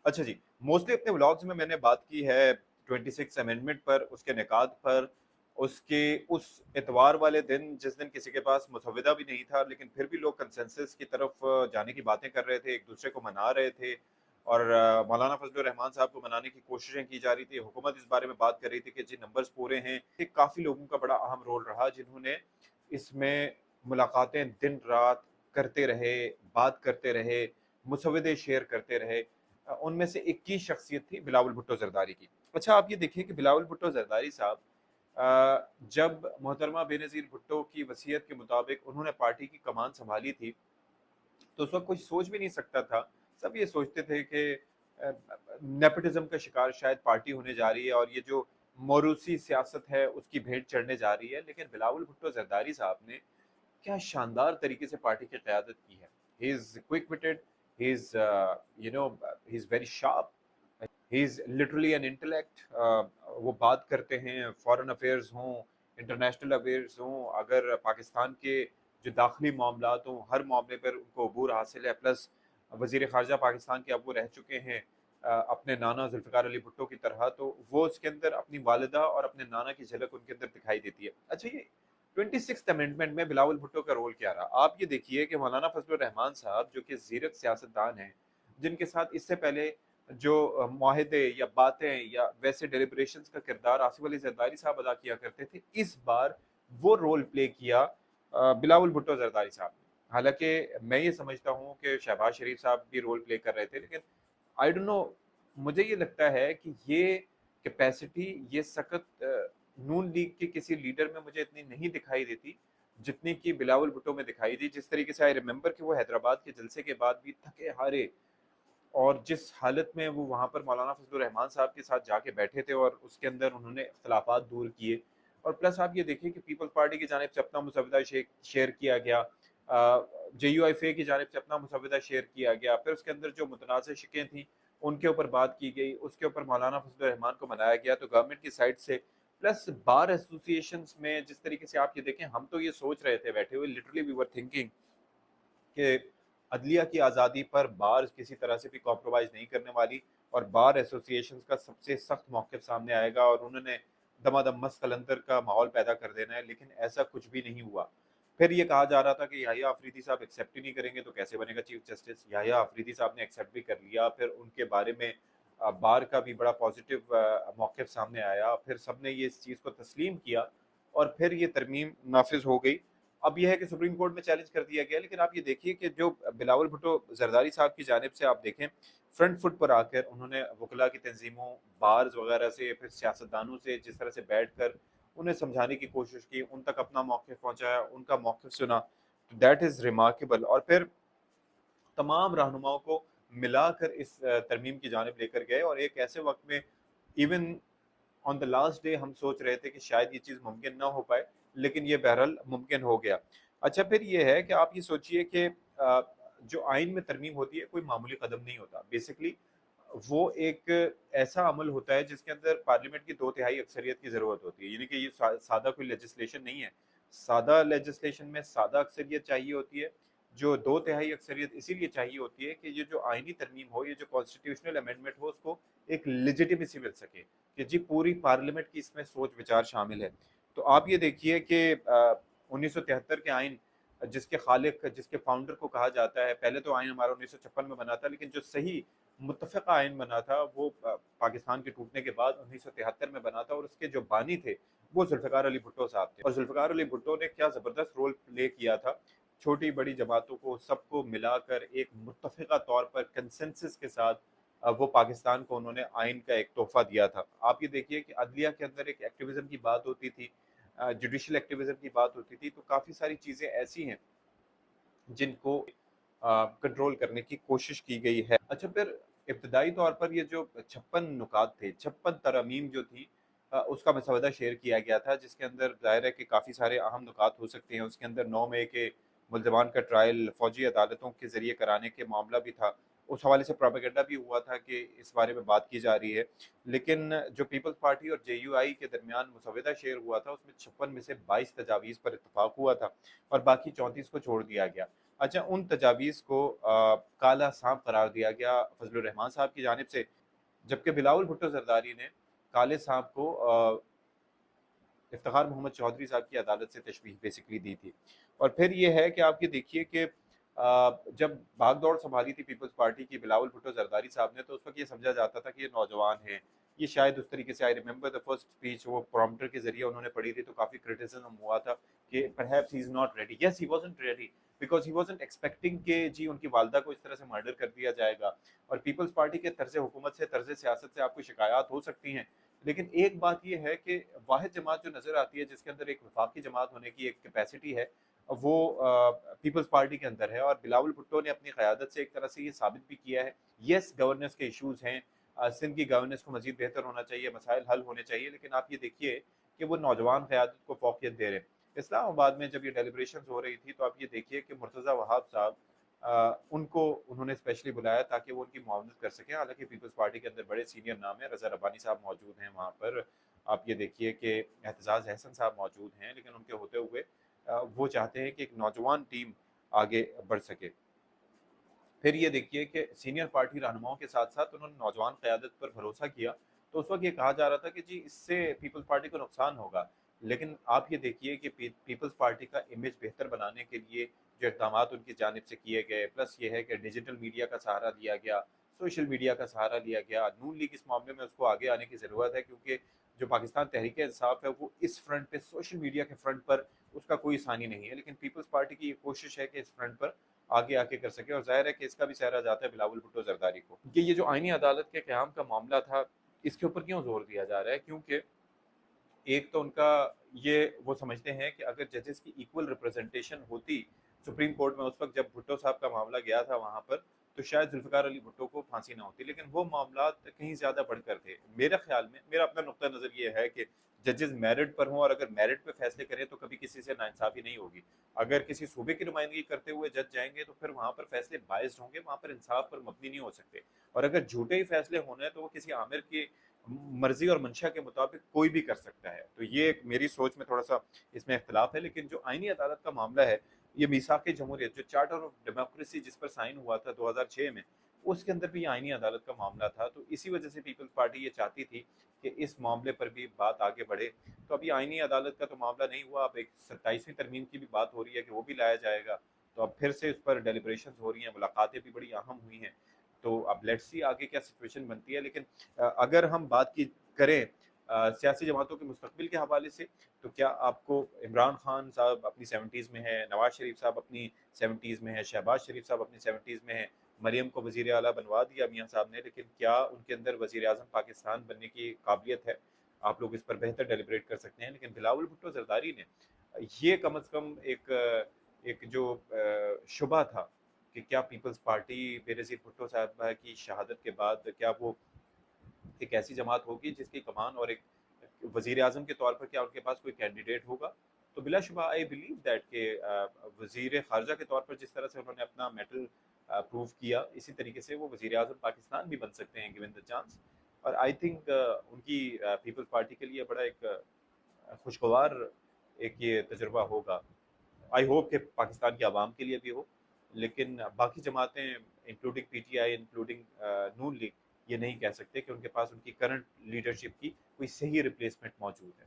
अच्छा जी, मोस्टली अपने व्लॉग्स में मैंने बात की है 26 अमेंडमेंट पर, उसके निकात पर, उसके उस इतवार वाले दिन जिस दिन किसी के पास मुसव्विदा भी नहीं था, लेकिन फिर भी लोग कंसेंसस की तरफ जाने की बातें कर रहे थे, एक दूसरे को मना रहे थे और मौलाना फजलुर रहमान साहब को मनाने की कोशिशें की जा रही थी। हुकूमत इस बारे में बात कर रही थी कि जी नंबर्स पूरे हैं। ये काफ़ी लोगों का बड़ा अहम रोल रहा जिन्होंने इसमें मुलाकातें दिन रात करते रहे, बात करते रहे, मुसव्विदे शेयर करते रहे। उनमें से एक की शख्सियत थी बिलावल भुट्टो जरदारी की। अच्छा आप ये देखिए कि बिलावल भुट्टो जरदारी साहब जब मोहतरमा बेनज़ीर भुट्टो की वसीयत के मुताबिक उन्होंने पार्टी की कमान संभाली थी, तो उस वक्त कोई सोच भी नहीं सकता था। सब ये सोचते थे कि नेपोटिज्म का शिकार शायद पार्टी होने जा रही है और ये जो मोरूसी सियासत है उसकी भेंट चढ़ने जा रही है। लेकिन बिलावल भुट्टो जरदारी साहब ने क्या शानदार तरीके से पार्टी की क़यादत की है। He is quick witted, he is you know he is very sharp, he is literally an intellect. वो बात करते हैं फॉरेन अफेयर्स हों, इंटरनेशनल अफेयर्स हों, अगर पाकिस्तान के जो दाखिली मामलात हों, हर मामले पर उनको अबूर हासिल है। प्लस वज़ीर ख़ारजा पाकिस्तान के अब वो रह चुके हैं अपने नाना जुल्फ़िकार अली भुट्टो की तरह, तो वो उसके अंदर अपनी वालिदा और अपने नाना की झलक उनके अंदर दिखाई देती है। अच्छा ये 26th अमेंडमेंट में बिलावल भुट्टो का रोल क्या रहा? आप ये देखिए कि मौलाना फजलुर रहमान साहब जो कि ज़ीरक सियासतदान हैं, जिनके साथ इससे पहले जो मुआहदे या बातें या वैसे डेलिब्रेशंस का किरदार आसिफ अली जरदारी साहब अदा किया करते थे, इस बार वो रोल प्ले किया बिलावल भुट्टो जरदारी साहब ने। हालांकि मैं ये समझता हूँ कि शहबाज शरीफ साहब भी रोल प्ले कर रहे थे, लेकिन आई डोंट नो, मुझे ये लगता है कि ये कैपेसिटी, ये सख्त नून लीग के किसी लीडर में मुझे इतनी नहीं दिखाई देती जितनी कि बिलावल भुट्टो में दिखाई दी। जिस तरीके से आई रिमेंबर कि वो हैदराबाद के जलसे के बाद भी थके हारे और जिस हालत में वो वहाँ पर मौलाना फजलुर रहमान साहब के साथ जाके बैठे थे और उसके अंदर उन्होंने इख्तलाफात दूर किए। और प्लस आप ये देखिए कि पीपल्स पार्टी की जानिब से अपना मुसविदा शेयर किया गया, JUIFA की जानिब से अपना मुसविदा शेयर किया गया, फिर उसके अंदर जो मुतनाज़ शिकें थी उनके ऊपर बात की गई, उसके ऊपर मौलाना फजलुर रहमान को मनाया गया। तो गवर्नमेंट की साइड से प्लस बार एसोसिएशन में जिस तरीके से आप ये देखें, हम तो ये सोच रहे थे बैठे हुए, लिटरली वी वर थिंकिंग कि अदलिया की आज़ादी पर बार किसी तरह से भी कॉम्प्रोमाइज़ नहीं करने वाली और बार एसोसिएशंस का सबसे सख्त मौक़िफ़ सामने आएगा और उन्होंने दमादम मस्त कलंदर का माहौल पैदा कर देना है, लेकिन ऐसा कुछ भी नहीं हुआ। फिर ये कहा जा रहा था कि याहिया अफरीदी साहब एक्सेप्ट ही नहीं करेंगे तो कैसे बनेगा चीफ जस्टिस। याहिया अफरीदी साहब ने एक्सेप्ट भी कर लिया, फिर उनके बारे में बार का भी बड़ा पॉजिटिव मौक़िफ़ सामने आया, फिर सबने ये इस चीज़ को तस्लीम किया और फिर ये तरमीम नाफिज हो गई। अब यह है कि सुप्रीम कोर्ट में चैलेंज कर दिया गया, लेकिन आप ये देखिए कि जो बिलावल भुट्टो जरदारी साहब की जानिब से आप देखें, फ्रंट फुट पर आकर उन्होंने वकला की तंजीमों, बार्स वगैरह से, फिर सियासतदानों से जिस तरह से बैठ कर उन्हें समझाने की कोशिश की, उन तक अपना मौक़िफ़ पहुँचाया, उनका मौक़िफ़ सुना, तो दैट इज़ रिमार्केबल। और फिर तमाम रहनुमाओं को मिलाकर इस तरमीम की जानिब लेकर गए और एक ऐसे वक्त में even on the last day हम सोच रहे थे कि शायद ये चीज़ मुमकिन ना हो पाए, लेकिन ये बहरहाल मुमकिन हो गया। अच्छा फिर ये है कि आप ये सोचिए कि जो आइन में तरमीम होती है कोई मामूली कदम नहीं होता। बेसिकली वो एक ऐसा अमल होता है जिसके अंदर पार्लियामेंट की 2/3 अक्सरियत की ज़रूरत होती है। यानी कि ये सादा कोई लेजिस्लेशन नहीं है। सादा लेजिस्लेशन में सादा अक्सरियत चाहिए होती है, जो 2/3 अक्सरियत इसीलिए चाहिए होती है कि ये जो आइनी तरमीम हो, ये जो कॉन्स्टिट्यूशनल अमेंडमेंट हो, उसको एक लेजिटिमेसी मिल सके कि जी पूरी पार्लियामेंट की इसमें सोच विचार शामिल है। तो आप ये देखिए कि 1973 के आइन जिसके खालिक, जिसके फाउंडर को कहा जाता है, पहले तो आइन हमारा 1956 में बना था, लेकिन जो सही मुत्तफ़क़ा आइन बना था वो पाकिस्तान के टूटने के बाद 1973 में बना था और उसके जो बानी थे वो जुल्फ़िकार अली भुट्टो साहब थे। और जुल्फ़िकार अली भुट्टो ने क्या ज़बरदस्त रोल प्ले किया था, छोटी बड़ी जमातों को सबको मिलाकर एक मुत्तफ़िक़ा तौर पर कंसेंसस के साथ वो पाकिस्तान को उन्होंने आइन का एक तोहफा दिया था। आप ये देखिए कि अदलिया के अंदर एक एक्टिविज्म की बात होती थी, जुडिशल एक्टिविज्म की बात होती थी, तो काफ़ी सारी चीज़ें ऐसी हैं जिनको कंट्रोल करने की कोशिश की गई है। अच्छा फिर इब्तदाई तौर पर ये जो 56 नुकात थे, 56 तरमीम जो थी, उसका मसवदा शेयर किया गया था जिसके अंदर ज़ाहिर है कि काफ़ी सारे अहम नुकात हो सकते हैं। उसके अंदर 9 मई के मुल्ज़मान का ट्रायल फ़ौजी अदालतों के ज़रिए कराने के मामला भी था। उस हवाले से प्रोपेगेंडा भी हुआ था कि इस बारे में बात की जा रही है। लेकिन जो पीपल्स पार्टी और JUI के दरमियान मसवदा शेयर हुआ था उसमें 56 में से 22 तजावीज़ पर इत्तफ़ाक हुआ था और बाकी 34 को छोड़ दिया गया। اچھا، ان تجاویز کو کالا سانپ قرار دیا گیا فضل الرحمان صاحب کی جانب سے، جبکہ بلاول بھٹو زرداری نے کالے سانپ کو افتخار محمد چودھری صاحب کی عدالت سے تشبیہ بیسکلی دی تھی۔ اور پھر یہ ہے کہ آپ یہ دیکھیے کہ جب بھاگ دوڑ سنبھالی تھی پیپلز پارٹی کی بلاول بھٹو زرداری صاحب نے، تو اس وقت یہ سمجھا جاتا تھا کہ یہ نوجوان ہیں، یہ شاید اس طریقے سے، I remember the first speech وہ پرومپٹر کے ذریعے انہوں نے پڑھی تھی تو کافی کرٹیسزم ہوا تھا کہ perhaps he is not ready. Yes, he wasn't ready because he wasn't expecting کہ جی ان کی والدہ کو اس طرح سے مرڈر کر دیا جائے گا۔ اور پیپلز پارٹی کے طرز حکومت سے، طرز سیاست سے آپ کو شکایات ہو سکتی ہیں، لیکن ایک بات یہ ہے کہ واحد جماعت جو نظر آتی ہے جس کے اندر ایک وفاقی جماعت ہونے کی ایک کیپیسٹی ہے، وہ پیپلز پارٹی کے اندر ہے۔ اور بلاول بھٹو نے اپنی قیادت سے ایک طرح سے یہ ثابت بھی کیا ہے، یس گورننس کے ایشوز ہیں، سندھ کی گورننس کو مزید بہتر ہونا چاہیے، مسائل حل ہونے چاہیے، لیکن آپ یہ دیکھیے کہ وہ نوجوان قیادت کو فوقیت دے رہے ہیں۔ اسلام آباد میں جب یہ ڈیلیبریشنز ہو رہی تھی تو آپ یہ دیکھیے کہ مرتضیٰ وہاب صاحب ان کو انہوں نے اسپیشلی بلایا تاکہ وہ ان کی معاونت کر سکیں، حالانکہ پیپلز پارٹی کے اندر بڑے سینئر نام ہیں، رضا ربانی صاحب موجود ہیں وہاں پر، آپ یہ دیکھیے کہ اعتزاز احسن صاحب موجود ہیں، لیکن ان کے ہوتے ہوئے وہ چاہتے ہیں کہ ایک نوجوان ٹیم آگے بڑھ سکے۔ پھر یہ دیکھیے کہ سینئر پارٹی رہنماؤں کے ساتھ ساتھ انہوں نے نوجوان قیادت پر بھروسہ کیا، تو اس وقت یہ کہا جا رہا تھا کہ جی اس سے پیپلز پارٹی کو نقصان ہوگا، لیکن آپ یہ دیکھیے کہ پیپلز پارٹی کا امیج بہتر بنانے کے لیے جو اقدامات ان کی جانب سے کیے گئے، پلس یہ ہے کہ ڈیجیٹل میڈیا کا سہارا لیا گیا، سوشل میڈیا کا سہارا لیا گیا، نون لیگ اس معاملے میں اس کو آگے آنے کی ضرورت ہے، کیونکہ جو پاکستان تحریک انصاف ہے وہ اس فرنٹ پہ، سوشل میڈیا کے فرنٹ پر اس کا کوئی ثانی نہیں ہے، لیکن پیپلز پارٹی کی یہ کوشش ہے کہ اس فرنٹ پر آگے آ کے کر سکے، اور ظاہر ہے کہ اس کا بھی سہرا جاتا ہے بلاول بھٹو زرداری کو، کہ یہ جو آئینی عدالت کے قیام کا معاملہ تھا اس کے اوپر کیوں زور دیا جا رہا ہے، کیونکہ ایک تو ان کا یہ وہ سمجھتے ہیں کہ اگر ججز کی ایکول ریپرزنٹیشن ہوتی سپریم کورٹ میں اس وقت جب بھٹو صاحب کا معاملہ گیا تھا وہاں پر، تو شاید ذوالفقار علی بھٹو کو پھانسی نہ ہوتی، لیکن وہ معاملات کہیں زیادہ بڑھ کر تھے۔ میرے خیال میں، میرا اپنا نقطہ نظر یہ ہے کہ ججز میرٹ پر ہوں، اور اگر میرٹ پہ فیصلے کریں تو کبھی کسی سے ناانصافی نہیں ہوگی۔ اگر کسی صوبے کی نمائندگی کرتے ہوئے جج جائیں گے تو پھر وہاں پر فیصلے بائسڈ ہوں گے، وہاں پر انصاف پر مبنی نہیں ہو سکتے، اور اگر جھوٹے ہی فیصلے ہونے ہیں تو وہ کسی عامر کی مرضی اور منشا کے مطابق کوئی بھی کر سکتا ہے۔ تو یہ میری سوچ میں تھوڑا سا اس میں اختلاف ہے، لیکن جو آئینی عدالت کا معاملہ ہے، یہ میثاق جمہوریت جو چارٹر آف ڈیموکریسی جس پر سائن ہوا تھا 2006 میں، اس کے اندر بھی یہ آئینی عدالت کا معاملہ تھا، تو اسی وجہ سے پیپلز پارٹی یہ چاہتی تھی کہ اس معاملے پر بھی بات آگے بڑھے۔ تو ابھی آئینی عدالت کا تو معاملہ نہیں ہوا، اب ایک 27ویں ترمیم کی بھی بات ہو رہی ہے کہ وہ بھی لایا جائے گا، تو اب پھر سے اس پر ڈیلیبریشنز ہو رہی ہیں، ملاقاتیں بھی بڑی اہم ہوئی ہیں، تو اب لیٹس سی آگے کیا سچویشن بنتی ہے۔ لیکن اگر ہم بات کی کریں سیاسی جماعتوں کے مستقبل کے حوالے سے، تو کیا آپ کو عمران خان صاحب اپنی 70s میں ہے، نواز شریف صاحب اپنی 70s میں ہے، شہباز شریف صاحب اپنی 70s میں ہے، مریم کو وزیر اعلیٰ بنوا دیا میاں صاحب نے، لیکن کیا ان کے اندر وزیر اعظم پاکستان بننے کی قابلیت ہے؟ آپ لوگ اس پر بہتر ڈیلیبریٹ کر سکتے ہیں، لیکن بلاول بھٹو زرداری نے یہ کم از کم ایک جو شبہ تھا کہ کیا پیپلز پارٹی بے نظیر بھٹو صاحبہ کی شہادت کے بعد کیا وہ ایک ایسی جماعت ہوگی جس کی کمان، اور ایک وزیر اعظم کے طور پر کیا ان کے پاس کوئی کینڈیڈیٹ ہوگا؟ تو بلا شبہ آئی بلیو دیٹ کہ وزیر خارجہ کے طور پر جس طرح سے انہوں نے اپنا میٹل پروو کیا، اسی طریقے سے وہ وزیر اعظم پاکستان بھی بن سکتے ہیں گیون دا چانس، اور آئی تھنک ان کی پیپلز پارٹی کے لیے بڑا ایک خوشگوار ایک یہ تجربہ ہوگا۔ آئی ہوپ کہ پاکستان کی عوام کے لیے بھی ہو، لیکن باقی جماعتیں including P T I, including Noon league, یہ نہیں کہہ سکتے کہ ان کے پاس ان کی کرنٹ لیڈرشپ کی کوئی صحیح ریپلیسمنٹ موجود ہے۔